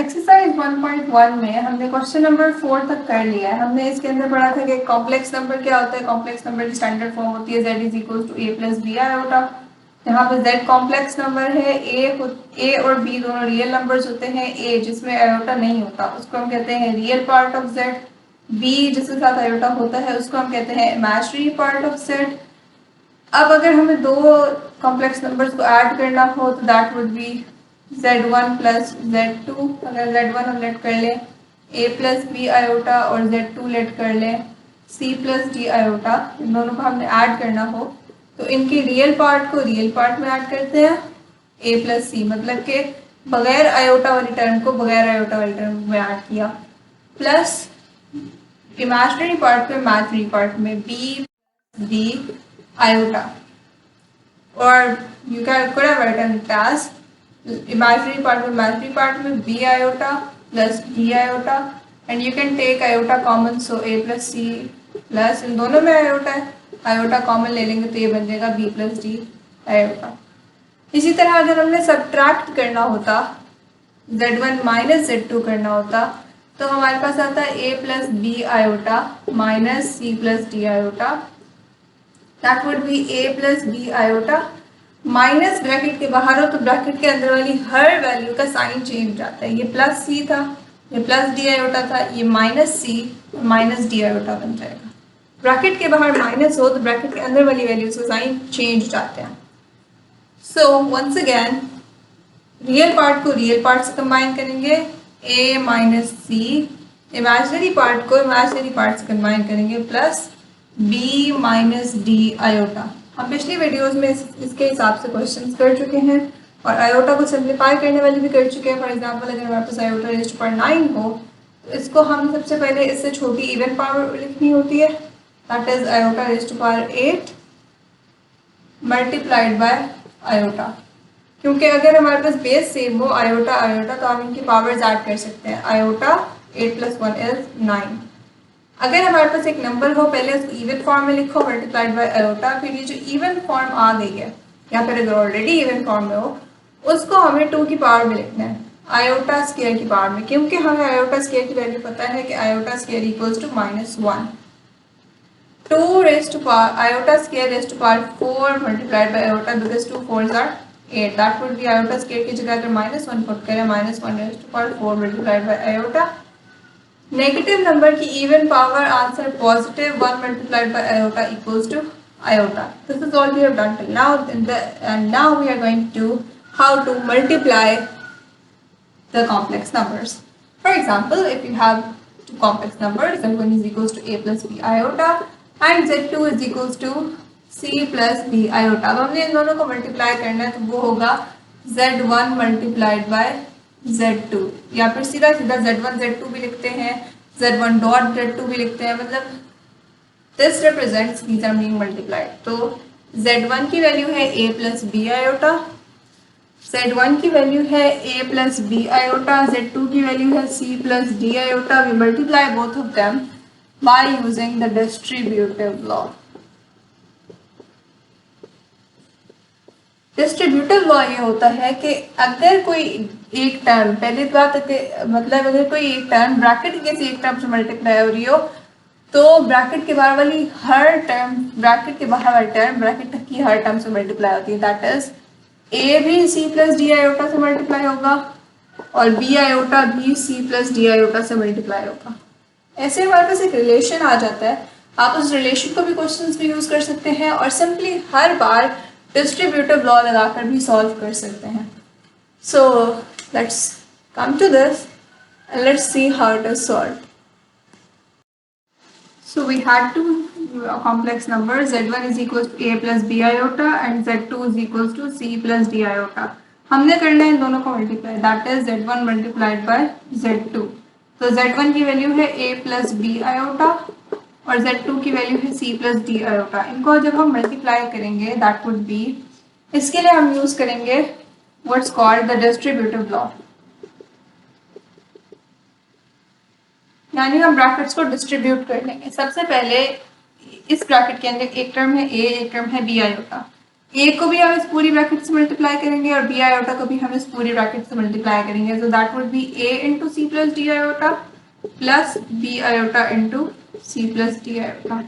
Exercise 1.1 में हमने question number 4 तक कर लिया है। हमने इसके अंदर पढ़ा था कि कॉम्प्लेक्स नंबर क्या होता है। कॉम्प्लेक्स नंबर की स्टैंडर्ड फॉर्म होती है z is equal to a plus B iota. यहाँ पे z कॉम्प्लेक्स नंबर है, a और b दोनों रियल नंबर्स होते हैं। a जिसमें आयोटा नहीं होता उसको हम कहते हैं real part of z, b जिसके साथ आयोटा होता है उसको हम कहते हैं इमेजिनरी पार्ट ऑफ z। अब अगर हमें दो कॉम्प्लेक्स नंबर्स को ऐड करना हो तो that would B z1 plus z2। अगर z1 हम लेट कर लें a प्लस बी आयोटा और z2 लेट कर लें c प्लस डी आयोटा, इन दोनों को हमने ऐड करना हो तो इनके रियल पार्ट को रियल पार्ट में ऐड करते हैं a प्लस सी, मतलब कि बगैर आयोटा वाली टर्म को बगैर आयोटा वाली टर्म में ऐड किया, प्लस इमेजिनरी पार्ट में इमेजिनरी पार्ट में b D iota, or you could have written it as imaginary part में b iota plus d iota, and you can take iota common, so a plus c plus इन दोनों में iota है, iota common ले लेंगे तो ये बन जाएगा b plus d iota। इसी तरह अगर हमने सब्ट्रैक्ट करना होता z1 माइनस z2 करना होता तो हमारे पास आता है a plus B iota minus c plus D iota, that would be a plus B iota. Minus bracket के बाहर हो तो ब्रैकेट के अंदर वाली हर वैल्यू का साइन चेंज हो जाता है। ये प्लस c था, ये प्लस डी आयोटा था, ये minus c minus D iota बन जाएगा। ब्रैकेट के बाहर माइनस हो तो ब्रैकेट के अंदर वाली वैल्यूज का साइन चेंज हो जाते हैं। So once again real part को रियल पार्ट से कंबाइन करेंगे a minus C, imaginary part को इमेजिनरी पार्ट से कंबाइन करेंगे plus b minus D iota. हम पिछली वीडियोस में इसके हिसाब से क्वेश्चंस कर चुके हैं और आयोटा को सिंप्लीफाई करने वाले भी कर चुके हैं। फॉर एग्जांपल अगर हमारे पास आयोटा रेज़ टू पावर 9 हो तो इसको हम सबसे पहले इससे छोटी इवन पावर लिखनी होती है, that is iota raise to power 8 multiplied by iota. क्योंकि अगर हमारे पास बेस सेम हो आयोटा आयोटा तो हम इनकी पावर्स ऐड कर सकते हैं। Iota 8 plus 1 is 9। अगर हमारे पास एक नंबर हो पहले उसको इवन फॉर्म में लिखो मल्टीप्लाइड बाय आयोटा, फिर ये जो इवन फॉर्म आ गई है या फिर अगर ऑलरेडी इवन फॉर्म में हो उसको हमें 2 की पावर में लिखना है आयोटा स्क्वायर की पावर में, क्योंकि हमें आयोटा स्क्वायर की वैल्यू पता है कि iota square equals to -1। 2 raise to power iota square raise to power 4 multiplied by iota because 2 4s are 8, that would be iota square की जगह अगर -1 पुट करें -1 raise to power 4 multiplied by iota. Negative number की even power answer positive 1 multiplied by iota equals to iota. This is all we have done till now, and now we are going to how to multiply the complex numbers. For example, if you have two complex numbers, z1 is equals to a plus b iota and z2 is equals to c plus b iota. अब हमने इन दोनों को multiply करना है तो वो होगा z1 multiplied by z2, या फिर सीधा सीधा z1 z2 भी लिखते हैं, z1 डॉट z2 भी लिखते हैं, मतलब this represents these are being multiplied. तो z1 की वैल्यू है a plus B iota, z1 की वैल्यू है a plus B iota, z2 की वैल्यू है c plus D iota. We multiply both of them by using the distributive law. Distributive law ये होता है कि अगर कोई एक टर्म, पहली बात मतलब अगर कोई एक टर्म ब्रैकेट के किसी एक टर्म से मल्टीप्लाई हो रही हो तो ब्रैकेट के बाहर वाली हर टर्म ब्रैकेट के बाहर वाली टर्म ब्रैकेट तक की हर टर्म से मल्टीप्लाई होती है। दैट इज ए भी सी प्लस डी आयोटा से मल्टीप्लाई होगा और बी आयोटा भी सी प्लस डी आयोटा से मल्टीप्लाई होगा। ऐसे हमारे पास एक रिलेशन आ जाता है। आप उस रिलेशन को भी क्वेश्चंस में यूज कर सकते हैं और सिंपली हर बार डिस्ट्रीब्यूटिव लॉ लगाकर भी सॉल्व कर सकते हैं। So let's come to this and let's see how it is solved. So we had two complex numbers, z1 is equals to a plus b iota and z2 is equals to c plus d iota. हमने करना है इन दोनों को multiply, that is z1 multiplied by z2। तो z1 की value है a plus B iota और z2 की वैल्यू है c प्लस डी आयोटा। इनको जब हम मल्टीप्लाई करेंगे दैट वुड बी, इसके लिए हम यूज करेंगे what's called the distributive law, यानी हम ब्रैकेट्स को डिस्ट्रीब्यूट कर लेंगे। सबसे पहले इस ब्रैकेट के अंदर एक टर्म है a एक टर्म है b आयोटा, ए को भी हम इस पूरी ब्रैकेट से मल्टीप्लाई करेंगे और बी आयोटा को भी हम इस पूरी ब्रैकेट से मल्टीप्लाई करेंगे, so that would be a into c plus D iota plus B iota into c plus D iota.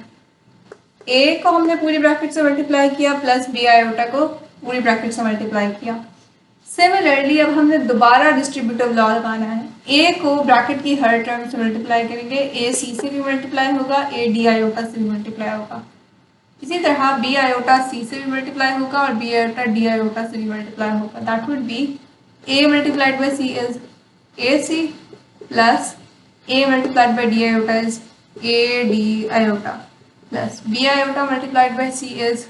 A को हमने पूरी ब्रैकेट से मल्टीप्लाई किया प्लस बी आयोटा को पूरी ब्रैकेट से मल्टीप्लाई किया। सिमिलरली अब हमने दोबारा डिस्ट्रीब्यूटिव लॉ लगाना है। ए को ब्रैकेट की हर टर्म से मल्टीप्लाई करेंगे, ए सी से भी मल्टीप्लाई होगा, ए डी आयोटा से भी मल्टीप्लाई होगा। इसी तरह बी आयोटा सी से भी मल्टीप्लाई होगा और बी आयोटा डी आयोटा से भी मल्टीप्लाई होगा। That would be A multiplied by C is A C plus A multiplied by D iota is A D iota plus B iota multiplied by C is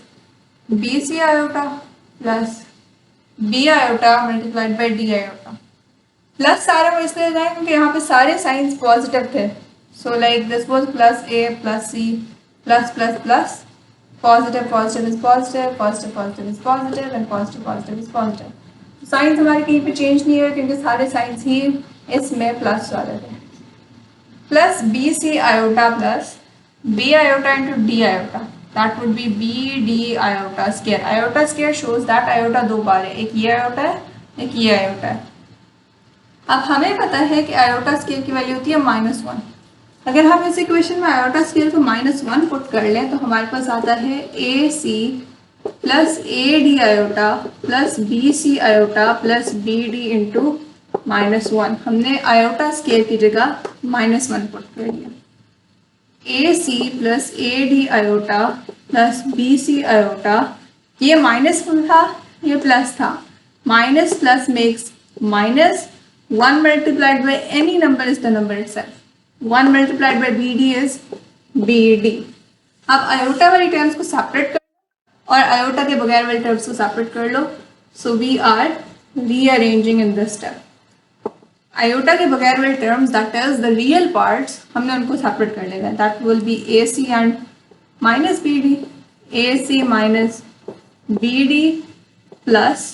B C iota plus B iota multiplied by D iota. Plus सारे वो इसलिए जाए क्योंकि यहाँ पे सारे signs positive थे, so like this was plus A plus C plus plus plus positive positive is positive, positive positive is positive and positive positive is positive. Signs हमारे कहीं पे चेंज नहीं हुए क्योंकि सारे साइंस ही इसमें प्लस वाले थे। Plus B C iota plus B iota into D iota, that would be B D iota square. Iota square shows that iota दो बार है, एक ये आयोटा है एक ये आयोटा है। अब हमें पता है कि आयोटा स्क्वायर की वैल्यू होती है -1। अगर हम इस इक्वेशन में आयोटा स्क्वायर को -1 पुट कर लें तो हमारे पास आता है a C plus A D iota plus B C iota plus b d into -1। हमने आयोटा स्क्वायर की जगह -1 पुट कर दिया। A C plus A D iota plus B C iota, ये -1 था ये प्लस था, minus plus makes minus, 1 multiplied by any number is the number itself, 1 multiplied by BD is BD। अब iota वाली टर्म्स को separate कर और iota के बगैर वाली टर्म्स को सेपरेट कर लो, so we are rearranging in this step. Iota के बगैर वाले terms that is the real parts हमने उनको सेपरेट कर लेना है, that will be a c and minus B d, a c minus B D plus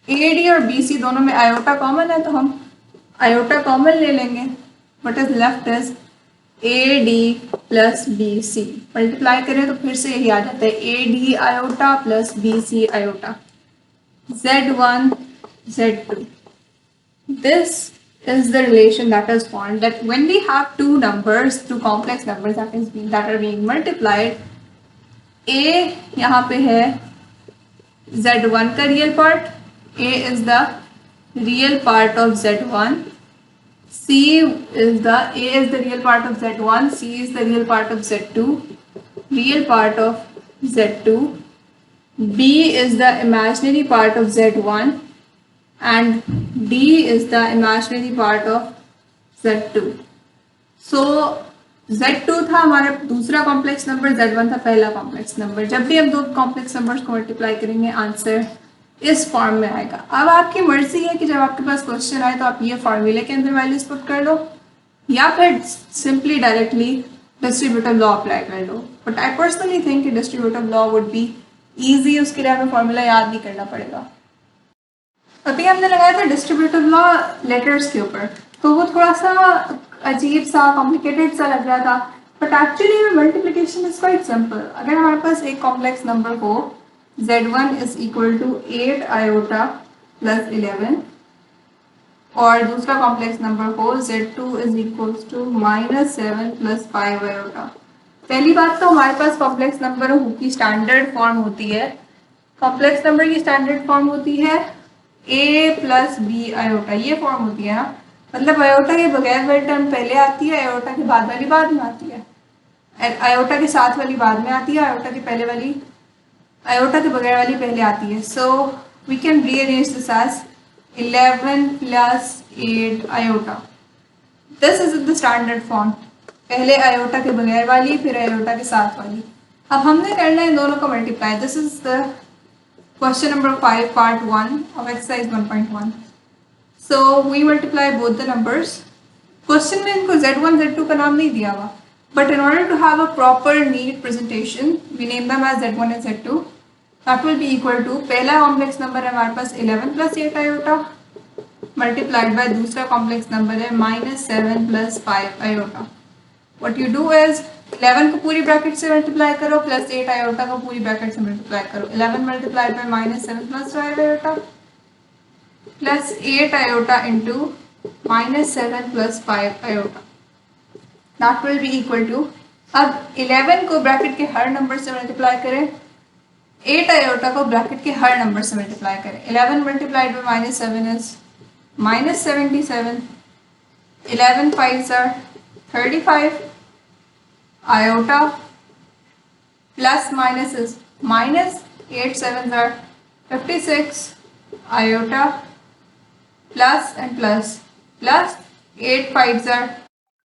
A d और b c दोनों में आयोटा कॉमन है तो हम आयोटा कॉमन ले लेंगे। What is left is A D plus B C, multiply करें तो फिर से यही आ जाता है A D iota plus B C iota, Z1 Z2। This is the relation that is formed that when we have two numbers, two complex numbers that are being multiplied, A यहाँ पे है Z1 का real part, A is the real part of Z1, A is the real part of Z1, C is the real part of Z2, real part of Z2, B is the imaginary part of Z1 and D is the imaginary part of Z2। So Z2 था हमारा दूसरा complex number, Z1 था पहला complex number. जब भी हम दो complex numbers को मल्टीप्लाई करेंगे आंसर इस फॉर्म में आएगा। अब आपकी मर्जी है कि जब आपके पास क्वेश्चन आए तो आप ये फॉर्मूले के अंदर वैल्यूज पुट कर लो या फिर simply directly distributive law apply कर लो, बट आई पर्सनली थिंक कि distributive law would be easy, उसके लिए हमें फॉर्मूला याद नहीं करना पड़ेगा। अभी हमने लगाया था डिस्ट्रीब्यूटिव लॉ लेटर्स के ऊपर, तो वो थोड़ा सा अजीब सा कॉम्प्लिकेटेड सा लग रहा था, but actually multiplication is quite simple. अगर हमारे पास एक कॉम्प्लेक्स नंबर हो Z1 is equal to 8 iota plus 11 और दूसरा कॉम्प्लेक्स नंबर हो Z2 is equals to -7 plus 5 iota। पहली बात तो हमारे पास कॉम्प्लेक्स नंबर की स्टैंडर्ड फॉर्म होती है, कॉम्प्लेक्स नंबर की स्टैंडर्ड फॉर्म होती है A प्लस बी आयोटा, ये फॉर्म होती है ना, मतलब आयोटा के बगैर वाली टर्म पहले आती है, आयोटा के बाद वाली बाद में आती है, आयोटा के साथ वाली बाद में आती है, आयोटा के पहले वाली आयोटा के बगैर वाली पहले आती है। So we can rearrange this as 11 plus 8 iota. This is the standard form, पहले आयोटा के बगैर वाली फिर आयोटा के साथ वाली। अब हमने करना है इन दोनों को multiply. This is the question number 5 part 1 of exercise 1.1। So we multiply both the numbers. Question में इनको Z1 Z2 का नाम नहीं दिया हुआ, but in order to have a proper neat presentation we name them as Z1 and Z2। that will be equal to पहला complex number है हमारे पास 11 प्लस 8 आयोटा मल्टीप्लाइड बाय दूसरा कॉम्प्लेक्स नंबर है -7 plus 5 iota. what you do is 11 को पूरी bracket से multiply करो plus 8 iota को पूरी ब्रैकेट से मल्टीप्लाई करो। 11 multiplied by -7 plus 5 iota plus 8 iota into -7 plus 5 iota, that will be equal to, अब 11 को ब्रैकेट के हर नंबर से मल्टीप्लाई करें, 8 आयोटा को ब्रैकेट के हर नंबर से मल्टीप्लाई करें। 11 multiplied by -7 is -77, 11 5s are 35 iota plus minus is minus, 8 7s are 56 iota plus and plus plus 8 5s are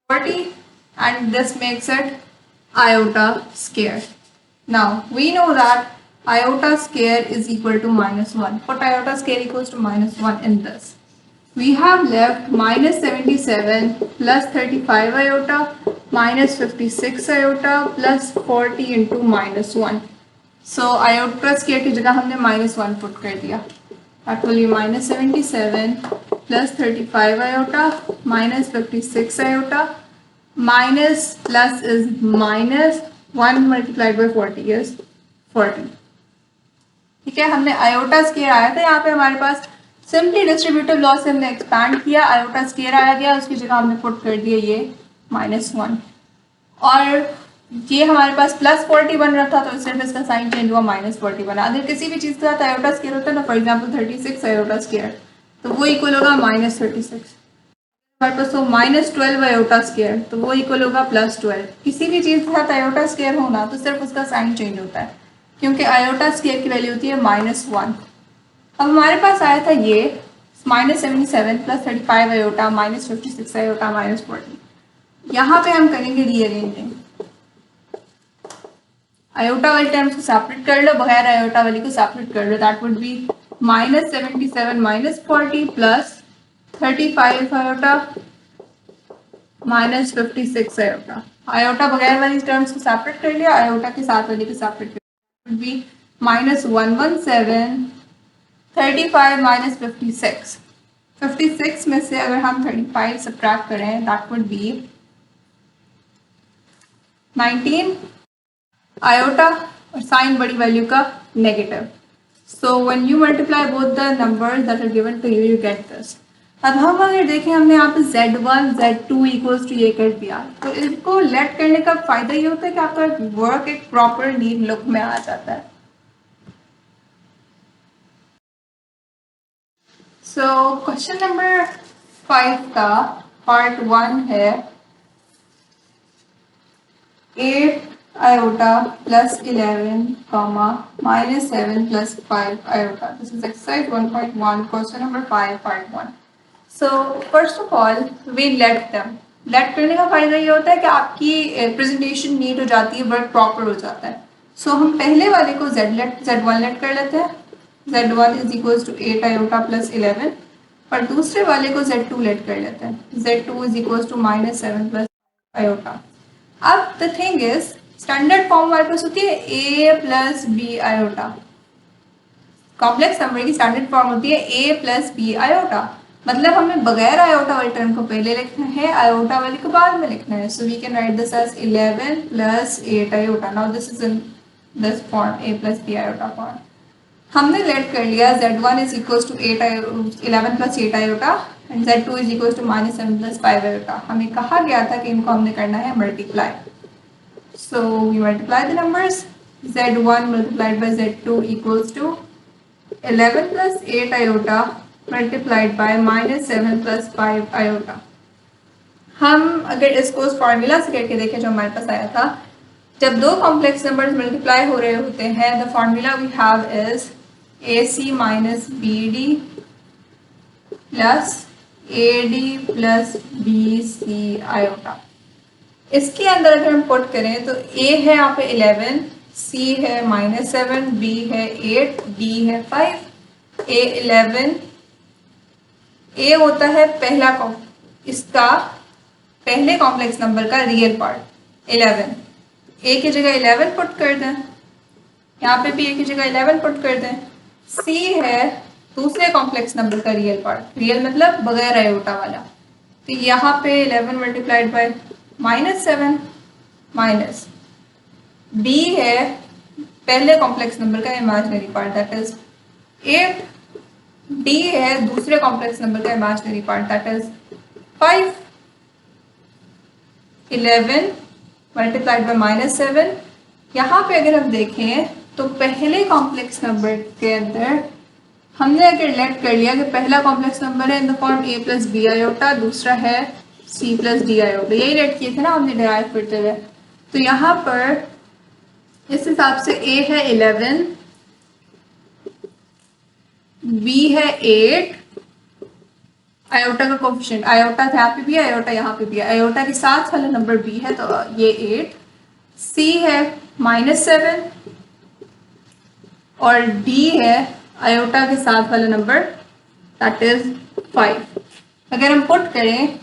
40 and this makes it iota square. Now we know that iota square is equal to -1. Put iota square equals to -1 in this. We have left -77 plus 35 iota minus 56 iota plus 40 into -1. So iota square की जगह हमने -1 put कर दिया. That will be -77 plus 35 iota minus 56 iota minus plus is -1 multiplied by 40 is 40. ठीक है, हमने iota square आया था यहाँ पे हमारे पास, सिंपली डिस्ट्रीब्यूटिव लॉ से हमने एक्सपैंड किया, आयोटा स्क्वायर आ गया, उसकी जगह हमने पुट कर दिया ये -1 और ये हमारे पास +40 बन रहा था तो सिर्फ इसका साइन चेंज हुआ -40 बना। अगर किसी भी चीज़ के साथ आयोटा स्क्वायर होता है ना, फॉर एग्जांपल 36 आयोटा स्क्वायर, तो वो इक्वल होगा -36। हमारे पास हो -12 आयोटा स्क्वायर तो वो इक्वल होगा +12। किसी भी चीज़ के साथ आयोटा स्क्वायर होना तो सिर्फ उसका साइन चेंज होता है, क्योंकि आयोटा स्क्वायर की वैल्यू होती है -1। अब हमारे पास आया था ये -77 plus 35 iota minus 56 iota minus 40। यहाँ पे हम करेंगे रीअरेंजिंग, आयोटा वाली टर्म्स को सेपरेट कर लो, बगैर आयोटा वाली को सेपरेट कर लो। That would be -77 minus 40 plus 35 iota minus 56 iota. Iota बगैर वाली टर्म्स को सेपरेट कर लिया, आयोटा के साथ वाली को सेपरेट कर लिया। Would be -117 35 minus 56। 56 में से अगर हम 35 सब्ट्रैक्ट करें दैट वुड बी 19 आयोटा और साइन बड़ी वैल्यू का negative. So when you multiply both the numbers that are given to you, you get this. अब हम अगर देखें, हमने यहाँ पे Z1 Z2 इक्वल्स टू ये कर दिया, तो इसको लेट करने का फायदा ये होता है कि आपका वर्क एक प्रॉपर नीट लुक में आ जाता है। सो क्वेश्चन नंबर 5 का पार्ट 1 है 8 iota plus 11 comma -7 plus 5 iota. This is exercise 1.1 question number 5 part 1। So first of all we let them. Let करने का फायदा ये होता है कि आपकी प्रेजेंटेशन नीट हो जाती है, वर्क प्रॉपर हो जाता है। सो हम पहले वाले को Z1 लेट कर लेते हैं, Z1 is equals to 8 iota plus 11, और दूसरे वाले को Z2 लेट कर लेते हैं, Z2 is equals to -7 plus iota. अब the thing is, standard form हमारे पास होती है A plus B iota. Complex number की स्टैंडर्ड फॉर्म होती है A प्लस B आयोटा, मतलब हमें बगैर आयोटा वाले टर्म को पहले लिखना है, आयोटा वाले को बाद में लिखना है। So we can write this as 11 plus 8 iota. Now this is in this form A plus B iota form. हमने लेट कर लिया Z1 is equals to 11 plus 8 iota and Z2 is equals to -7 plus 5 iota. हमें कहा गया था कि इनको हमने करना है multiply. So we multiply the numbers, Z1 multiplied by Z2 equals to 11 plus 8 iota multiplied by -7 plus 5 iota. हम अगर इसको उस फॉर्मूला से करके देखें जो हमारे पास आया था, जब दो कॉम्प्लेक्स नंबर्स मल्टीप्लाई हो रहे होते हैं, the formula we have is AC minus BD plus AD plus BC iota. इसके अंदर अगर हम पुट करें तो A है यहाँ पे 11, C है -7, B है 8, D है 5। A होता है पहला इसका पहले कॉम्प्लेक्स नंबर का रियल पार्ट 11। A की जगह 11 पुट कर दें, यहाँ पे भी A की जगह 11 पुट कर दें। C है दूसरे कॉम्प्लेक्स नंबर का रियल पार्ट, रियल मतलब बगैर आयोटा वाला, तो यहाँ पे 11 मल्टीप्लाइड बाय -7 माइनस b है पहले कॉम्प्लेक्स नंबर का imaginary part that is 8, d है दूसरे कॉम्प्लेक्स नंबर का imaginary part that is 5, 11 multiplied by -7। यहाँ पे अगर हम देखें तो पहले कॉम्प्लेक्स नंबर के अंदर हमने अगर लेट कर लिया कि पहला कॉम्प्लेक्स नंबर है in the form a plus B iota, दूसरा है c प्लस डी आयोटा, यही लेट किए थे ना हमने डिराइव करते हुए। तो यहाँ पर इस हिसाब से a है 11, b है 8, आयोटा का कोफिशिएंट आयोटा यहाँ पे भी है, आयोटा यहाँ पे भी है, आयोटा के साथ वाला नंबर b है तो ये 8, c है -7 और d है आयोटा के साथ वाला नंबर दैट इज 5। अगर हम पुट करें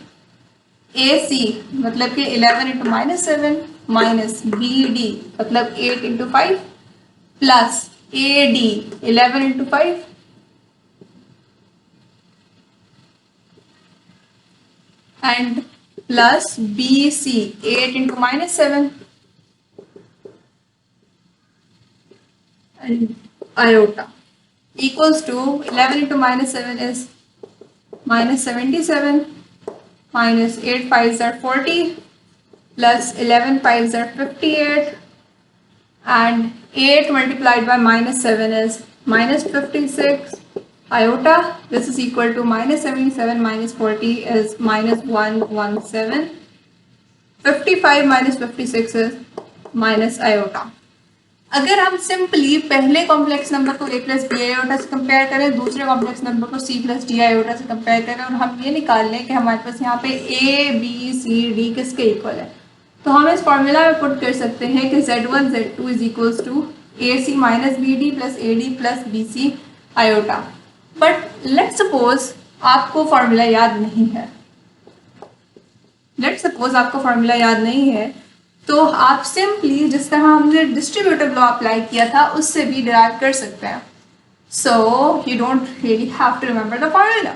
AC मतलब कि 11 इंटू -7 माइनस BD मतलब 8 into 5 plus AD 11 into 5 and plus BC 8 into -7 and iota equals to 11 into -7 is -77 minus 8 5s are 40 plus 11 5s are 58 and 8 multiplied by -7 is -56 iota. This is equal to -77 minus 40 is -117. 55 minus 56 is minus iota. अगर हम simply पहले complex number को a plus B iota से compare करें, दूसरे complex number को c plus D iota से compare करें और हम ये निकाल लें कि हमारे पास यहाँ पे a b c d किसके इक्वल है, तो हम इस फॉर्मूला में पुट कर सकते हैं कि z1 z2 is equals to ac minus B D plus A D plus B C iota. But let's suppose आपको फॉर्मूला याद नहीं है, तो आप सिंपली जिस तरह हमने डिस्ट्रीब्यूटिव लॉ अप्लाई किया था उससे भी डिराइव कर सकते हैं। So you don't really have to remember the formula.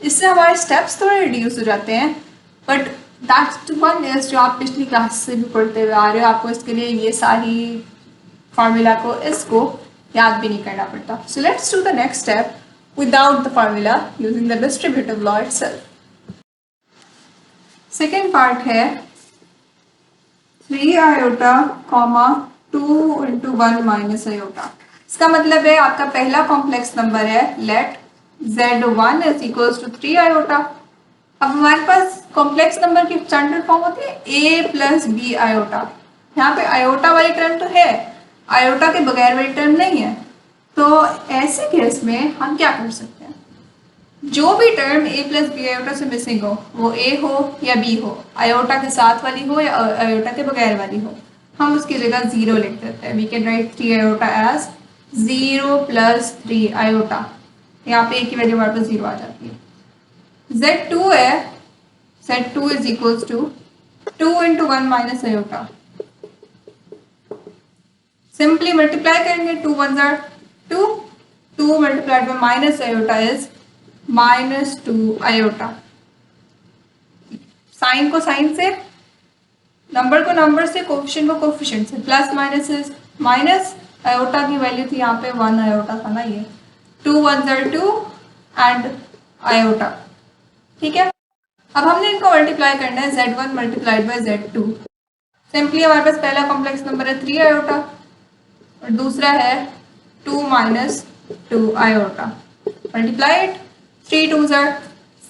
इससे हमारे स्टेप्स थोड़े रिड्यूस हो जाते हैं, बट दैट्स वन इज जो आप पिछली क्लास से भी पढ़ते हुए आ रहे हो, आपको इसके लिए ये सारी फार्मूला को इसको याद भी नहीं करना पड़ता। So let's do the next step without the formula using the distributive law itself. Second part है 3 iota comma 2 into 1 minus iota. इसका मतलब है आपका पहला कॉम्प्लेक्स नंबर है let z1 is equals to 3 iota. अब हमारे पास कॉम्प्लेक्स नंबर की स्टैंडर्ड फॉर्म होती है a प्लस बी आयोटा। यहाँ पे आयोटा वाली टर्म तो है, आयोटा के बगैर वाली टर्म नहीं है। तो ऐसे केस में हम क्या कर सकते हैं, जो भी term a plus B iota से मिसिंग हो, वो a हो या b हो, आयोटा के साथ वाली हो या आयोटा के बगैर वाली हो, हम उसकी जगह 0 लिख देते हैं। We can write 3 iota as 0 plus 3 iota. यहाँ पे a की वैल्यू हमारे पास 0 आ जाती है। z2 है, z2 is equals to 2 into 1 minus iota. Simply multiply करेंगे, 2 1s are 2, 2 multiplied by minus iota is -2 iota. Sign को साइन से, नंबर को नंबर से, कोफिशिएंट को कोफिशिएंट से, plus minus is minus, iota की वैल्यू थी यहाँ पे 1 आयोटा था ना, ये 2 1s are 2 एंड आयोटा। ठीक है, अब हमने इनको मल्टीप्लाई करना है z1 multiplied by z2। Simply हमारे पास पहला कॉम्प्लेक्स नंबर है 3 आयोटा और दूसरा है 2 minus 2 iota. Multiplied, 3 2s are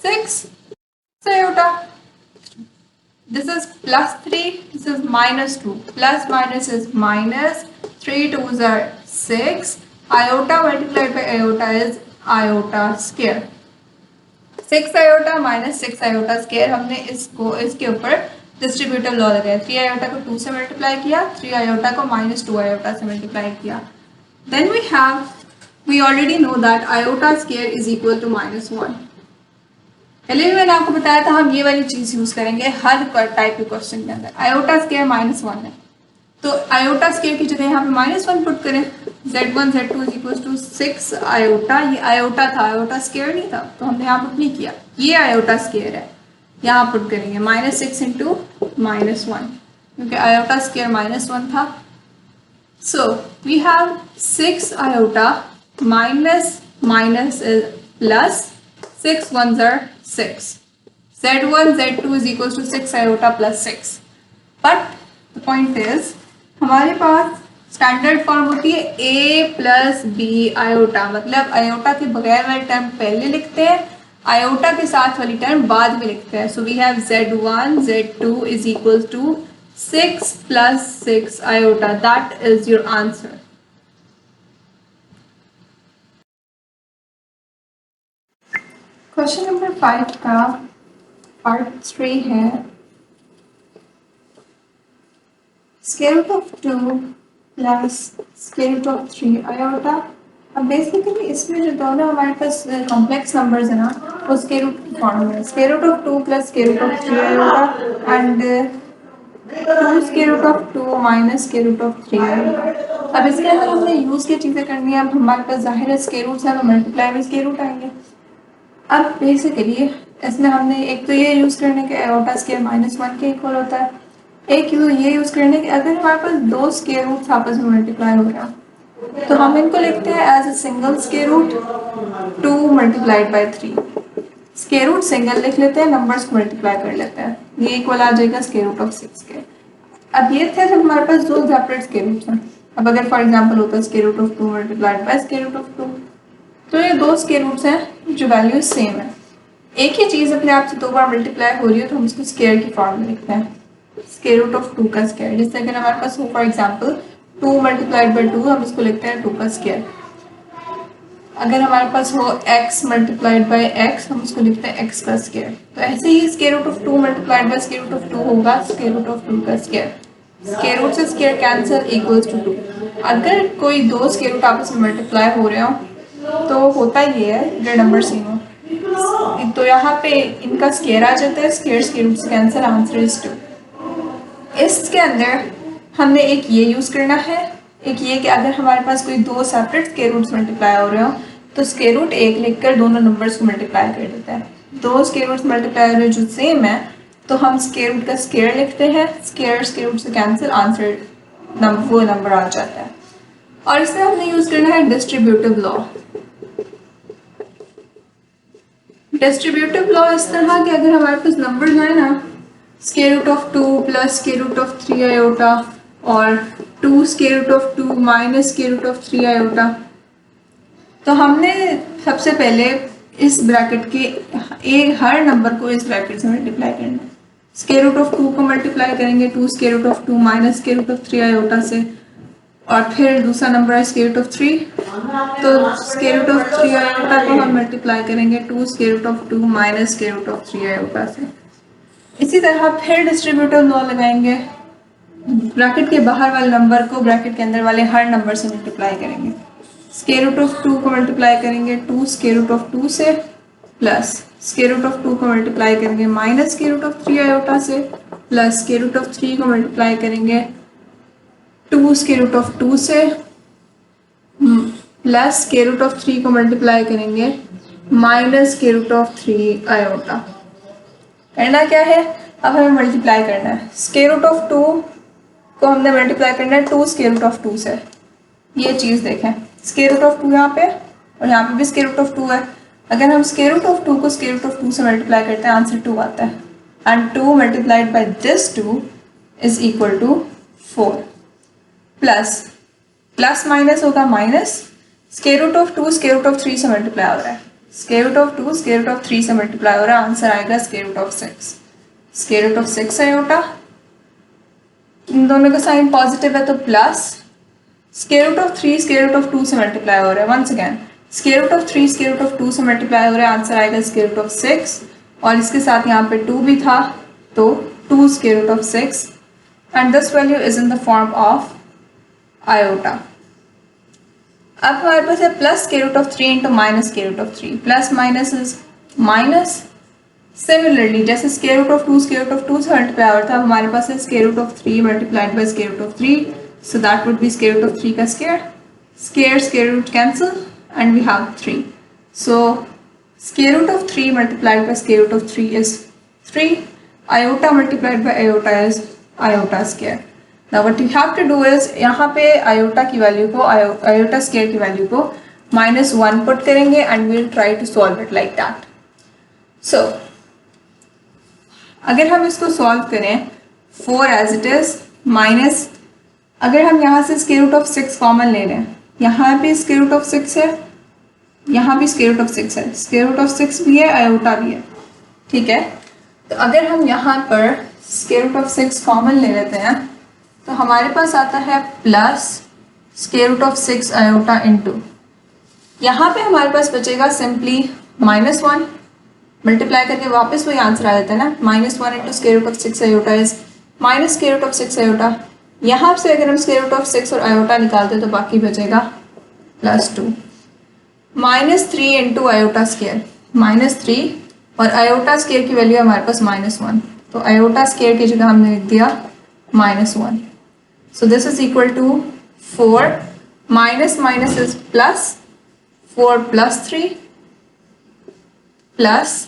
6 iota. This is plus 3, this is minus 2. Plus minus is minus, 3 2s are 6. Iota multiplied by iota is iota square. 6 iota minus 6 iota square, हमने इसको इसके ऊपर distributive law लगाया। 3 iota को 2 से multiply किया, 3 iota को -2 iota से मल्टीप्लाई किया। Then we already know that iota square is equal to -1. पहले भी मैंने आपको बताया था हम ये वाली चीज यूज करेंगे हर टाइप के क्वेश्चन के अंदर। आयोटा स्क्वायर -1 है, तो आयोटा स्क्वायर की जगह यहाँ पे -1 पुट करें। z1 z2 is equal to 6 iota, ये आयोटा था, आयोटा स्क्वायर नहीं था, तो हमने यहाँ पुट नहीं किया। ये आयोटा स्क्वायर है, यहाँ पुट करेंगे -6 इंटू -1। क्योंकि आयोटा स्क्वायर -1 था. So we have 6 iota minus minus is plus 6 ones are 6. Z1 Z2 is equals to 6 iota plus 6. But the point is हमारे पास स्टैंडर्ड फॉर्म होती है a प्लस बी आयोटा, मतलब iota के बगैर वाली term पहले लिखते हैं, आयोटा के साथ वाली टर्म बाद में लिखते हैं. So we have Z1 Z2 is equals to 6 plus 6 iota. That is your answer. Question number 5 का पार्ट 3 है square root of 2 plus square root of 3 iota. अब बेसिकली इसमें जो दोनों हमारे पास कॉम्प्लेक्स नंबर्स है ना, वो स्क्वायर रूट की फॉर्म में square root of 2 plus square root of 3 iota and 2 square root of 2 minus square root of 3 iota. अब इसके अंदर हमने यूज़ क्या चीज़ें करनी है. अब हमारे पास जाहिर है स्क्वायर रूट्स हैं तो मल्टीप्लाई में स्क्वायर रूट आएंगे. अब बेसिकली इसमें हमने एक तो ये यूज़ करने के आयोटा स्क्वायर -1 के इक्वल होता है, एक ये यूज़ करने के अगर हमारे पास दो स्क्वायर रूट्स आपस में मल्टीप्लाई हो रहे हैं तो हम इनको लिखते हैं as a single square root 2 multiplied by 3. Square root single लिख लेते हैं, नंबर्स को मल्टीप्लाई कर लेते हैं, ये इक्वल आ जाएगा स्क्वायर रूट ऑफ 6 के. अब ये थे जब हमारे पास दो सेपरेट स्क्वायर रूट्स हैं. अब अगर फॉर एग्जांपल होता है square root of 2 multiplied by square root of 2, तो ये दो स्क्वायर रूट्स हैं जो वैल्यू सेम है. एक ही चीज़ अपने आप से दो बार मल्टीप्लाई हो रही है तो हम इसको स्क्वायर की फॉर्म में लिखते हैं, स्क्वायर रूट ऑफ 2 का स्क्वायर. जैसे अगर हमारे पास हो फॉर एग्जांपल 2 मल्टीप्लाइड बाय 2, हम इसको लिखते हैं 2 का स्क्वायर. अगर हमारे पास हो x मल्टीप्लाइड बाय x, हम इसको लिखते हैं x का स्क्वायर. तो ऐसे ही square root of 2 multiplied by square root of 2 होगा स्क्वायर रूट ऑफ 2 का स्क्वायर. स्क्वायर रूट से स्क्वायर कैंसिल इक्वल्स टू 2. अगर कोई दो स्क्वायर रूट आपस में मल्टीप्लाई हो रहे हो तो होता ये है अगर नंबर सेम हो तो यहाँ पे इनका स्क्वायर आ जाता है, स्क्वायर स्क्वायर रूट से कैंसिल, आंसर इज 2. इसके अंदर हमने एक ये यूज़ करना है, एक ये कि अगर हमारे पास कोई दो सेपरेट स्क्वायर रूट्स मल्टीप्लाई हो रहे हो तो स्क्वायर रूट 1 लिखकर दोनों नंबर्स को मल्टीप्लाई कर देता है. दो स्क्वायर रूट्स मल्टीप्लाई हो रहे जो सेम है तो हम स्क्वायर रूट का स्क्वायर लिखते हैं, स्क्वायर स्क्वायर रूट से कैंसिल, आंसर वो नंबर आ जाता है. और इसमें हमने यूज़ करना है डिस्ट्रीब्यूटिव लॉ. डिस्ट्रीब्यूटिव लॉ इस तरह कि अगर हमारे पास नंबर आए ना square root of 2 plus square root of 3 iota और 2 square root of 2 minus square root of 3 iota, तो हमने सबसे पहले इस ब्रैकेट के हर नंबर को इस ब्रैकेट से मल्टीप्लाई करना है. स्क्वायर रूट ऑफ 2 को मल्टीप्लाई करेंगे 2 square root of 2 minus square root of 3 iota से, और फिर दूसरा नंबर है स्क्वायर रूट ऑफ 3, तो स्क्वायर रूट ऑफ 3 आयोटा को हम मल्टीप्लाई करेंगे 2 square root of 2 minus square root of 3 iota से. इसी तरह फिर डिस्ट्रीब्यूटिव लॉ लगाएंगे, ब्रैकेट के बाहर वाले नंबर को ब्रैकेट के अंदर वाले हर नंबर से मल्टीप्लाई करेंगे. स्क्वायर रूट ऑफ 2 को मल्टीप्लाई करेंगे 2 स्क्वायर रूट ऑफ 2 से, प्लस स्क्वायर रूट ऑफ 2 को मल्टीप्लाई करेंगे minus square root of 3 iota से, प्लस स्क्वायर रूट ऑफ 3 को मल्टीप्लाई करेंगे 2 स्क्वायर रूट ऑफ 2 से, प्लस स्क्वायर रूट ऑफ 3 को मल्टीप्लाई करेंगे minus square root of 3 iota. करना क्या है, अब हमें मल्टीप्लाई करना है. स्क्वायर रूट ऑफ 2 को हमने मल्टीप्लाई करना है 2 स्क्वायर रूट ऑफ 2 से. ये चीज़ देखें, स्क्वायर रूट ऑफ 2 यहाँ पे और यहाँ पे भी स्क्वायर रूट ऑफ 2 है. अगर हम स्क्वायर रूट ऑफ 2 को स्क्वायर रूट ऑफ 2 से मल्टीप्लाई करते हैं आंसर 2 आता है, and 2 multiplied by this 2 is equal to 4. Plus plus minus होगा minus, square root of 2 square root of 3 से मल्टीप्लाई हो रहा है, square root of 2 square root of 3 से मल्टीप्लाई हो रहा है, आंसर आएगा square root of 6. Square root of 6 iota, इन दोनों का साइन पॉजिटिव है तो plus, square root of 3 square root of 2 से मल्टीप्लाई हो रहा है, once again square root of 3 square root of 2 से मल्टीप्लाई हो रहा है, आंसर आएगा स्क्वायर रूट ऑफ 6. और इसके साथ यहाँ पे 2 भी था तो 2 square root of 6 and this value is in the form of iota. अब हमारे पास है plus square root of 3 into minus square root of 3, plus minus is minus. Similarly जैसे square root of 2 square root of 2 से multiply हो रहा था, हमारे पास है square root of 3 multiplied by square root of 3, so that would be square root of 3 का square. Square square root cancel and we have 3. So square root of 3 multiplied by square root of 3 is 3. Iota multiplied by iota is iota square. Now what you have to do is यहाँ पे iota की value को iota square की value को -1 put करेंगे and we'll try to solve it like that. So अगर हम इसको सॉल्व करें 4 as it is माइनस, अगर हम यहाँ से स्क्वायर रूट ऑफ 6 कॉमन ले लें, यहाँ पे स्क्वायर रूट ऑफ 6 है, यहाँ भी स्क्वायर रूट ऑफ 6 है, स्क्वायर रूट ऑफ 6 भी है, आयोटा भी है, ठीक है। तो अगर हम यहाँ पर स्क्वायर रूट ऑफ 6 कॉमन ले लेते हैं तो हमारे पास आता है plus square root of 6 iota into, यहाँ पे हमारे पास बचेगा सिंपली -1, मल्टीप्लाई करके वापस वही आंसर आ जाता है ना, -1 into square root of 6 iota is minus square root of 6 iota. यहाँ से अगर हम स्क्वायर रूट ऑफ 6 और आयोटा निकालते हैं तो बाकी बचेगा +2, -3 इंटू आयोटा स्क्वायर, -3 और आयोटा स्क्वायर की वैल्यू हमारे पास -1, तो आयोटा स्क्वायर की जगह हमने लिख दिया -1। So this is equal to 4 minus minus is plus, 4 + 3 plus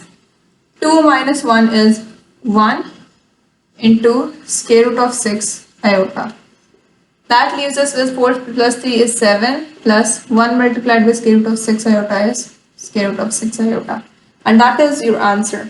2 - 1 is 1 into square root of 6 iota. That leaves us with 4 + 3 is 7 plus 1 multiplied with square root of 6 iota is square root of 6 iota. And that is your answer.